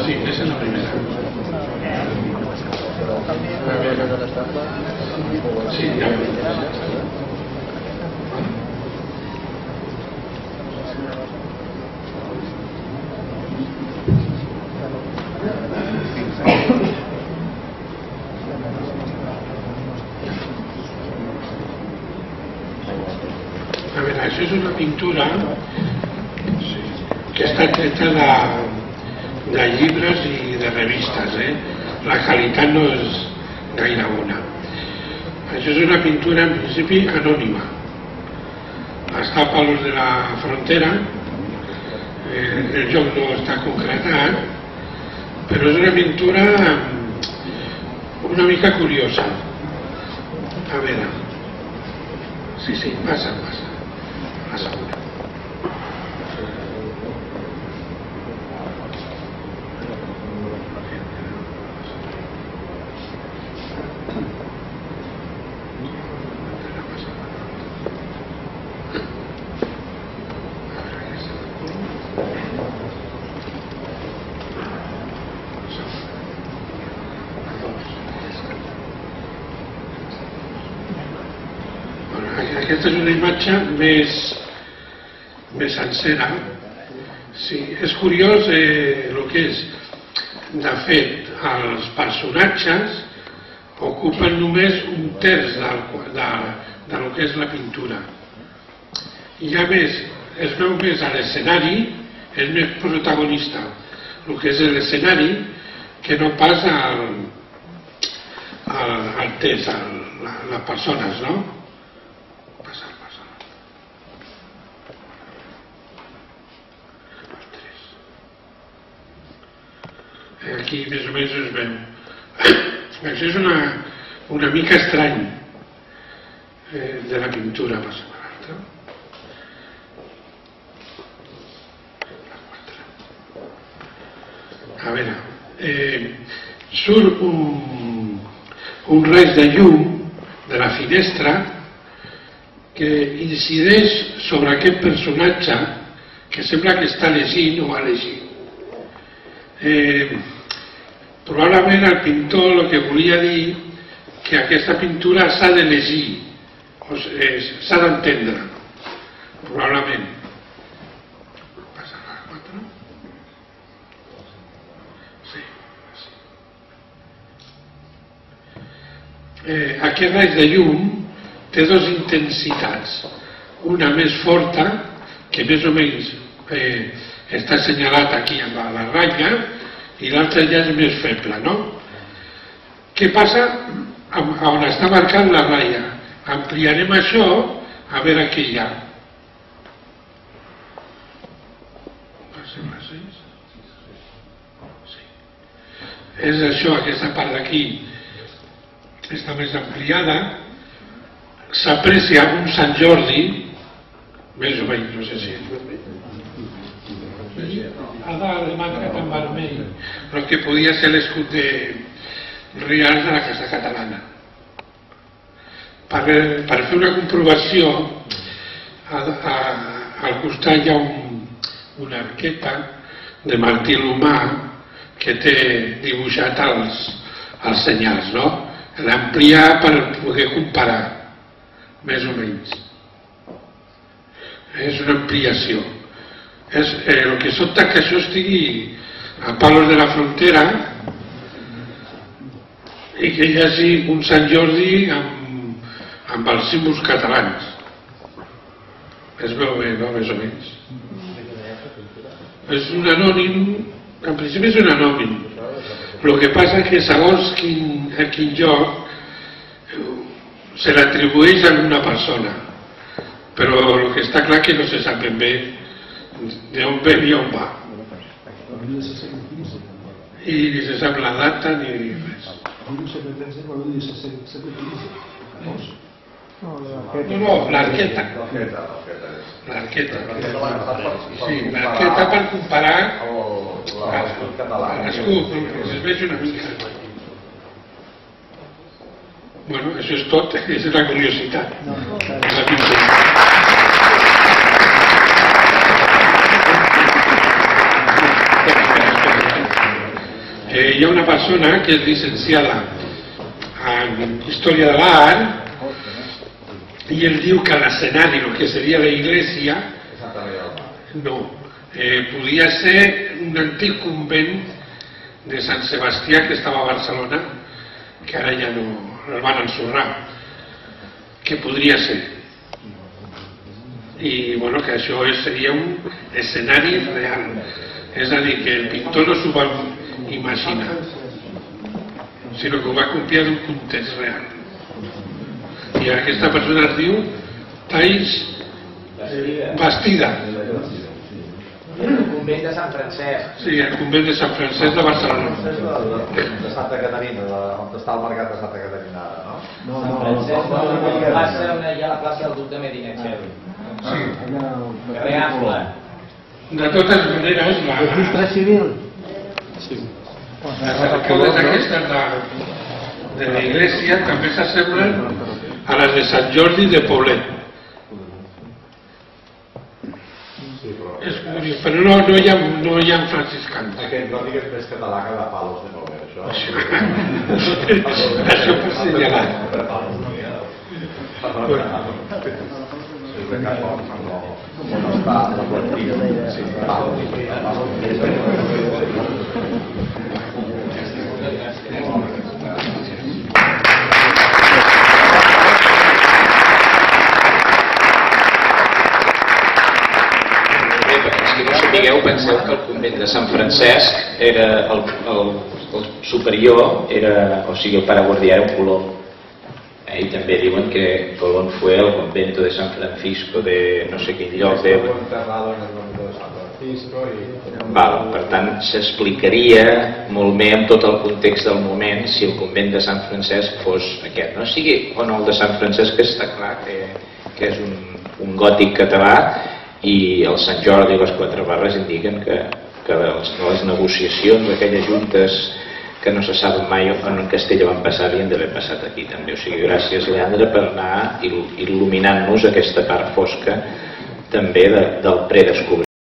Sí, esa es la primera. Sí, ya. A veure, això és una pintura que està treta de llibres i de revistes, La qualitat no és gaire bona. Això és una pintura, en principi, anònima. Està a Palos de la Frontera, el lloc no està concretat, però és una pintura una mica curiosa. A veure... Sí, passa. La segona. Aquesta és una imatge més sencera. Sí, és curiós el que és. De fet, els personatges ocupen només un terç del que és la pintura. I a més, es veu més a l'escenari, és més protagonista el que és l'escenari que no pas al text, a les persones, no? Aquí més o menys es veu. Això és una mica estrany de la pintura. A veure, surt un raig de llum de la finestra que incideix sobre aquest personatge que sembla que està llegint o ha llegit. Probablement el pintor el que volia dir que aquesta pintura s'ha de llegir, s'ha d'entendre, probablement. Passa a la 4. Sí. Aquest raig de llum té dues intensitats, una més forta, que més o menys està assenyalat aquí amb la ratlla, i l'altra ja és més feble, no? Què passa on està marcant la ratlla? Ampliarem això a veure què hi ha. Passem a 6. Sí. És això, aquesta part d'aquí està més ampliada. S'aprecia un Sant Jordi, més o menys, no sé si és vermell. A dalt marcat en vermell, però que podia ser l'escut real de la Casa Catalana. Per fer una comprovació, al costat hi ha una arqueta de Martí l'Humà que té dibuixat els senyals, no? L'ampliar per poder comparar, més o menys. És una ampliació. el que sobta que això estigui a Palos de la Frontera i que hi hagi un Sant Jordi amb els símbols catalans. Es veu bé, no? Més o menys. És un anònim, en principi és un anònim. El que passa és que segons a quin lloc se l'atribueix a una persona, però el que està clar que no se sap ben bé d'on ve i on va. I ni se sap la data ni res. No, l'arqueta. L'arqueta. Sí, l'arqueta per comparar l'escut, es veig una mica. Bueno, això és tot, és la curiositat. Hi ha una persona que és llicenciada en Història de l'Art i ell diu que l'escenari, el que seria la iglesia, no, podia ser un antic convent de Sant Sebastià que estava a Barcelona, que ara ja no el van ensorrar, que podria ser. I bueno, que això seria un escenari real, és a dir, que el pintor no s'ho va imaginar, sinó que ho va copiar d'un context real. I aquesta persona es diu Thais Bastida. El convent de Sant Francesc. Sí, el convent de Sant Francesc de Barcelona. De Santa Caterina, on està el mercat de Santa Caterina ara, no? Sant Francesc passa on hi ha la plaça del Duc de Medinaceli. Sí. Carrer Ample. De totes maneres, Registre civil. les alcaldes aquestes de la iglesia també s'assemblen a les de Sant Jordi de Poblet. És curiós, però no hi ha franciscans. Aquest gòtic és més català que de Palos de Poblet, això. Això per senyalar. On està la plantilla? Sí, sapigueu, penseu que el convent de Sant Francesc era el superior, era, o sigui, el pare guardià era un colom. I també diuen que Colón fue al convento de San Francisco de no sé quin lloc de... Per tant, s'explicaria molt bé amb tot el context del moment si el convent de Sant Francesc fos aquest. No sigui o no el de Sant Francesc, que està clar que és un gòtic català, i el Sant Jordi i les Quatre Barres indiquen que les negociacions d'aquelles juntes que no se saben mai on en Castella van passar havien d'haver passat aquí també. O sigui, gràcies, Leandre, per anar il·luminant-nos aquesta part fosca també del predescobriment.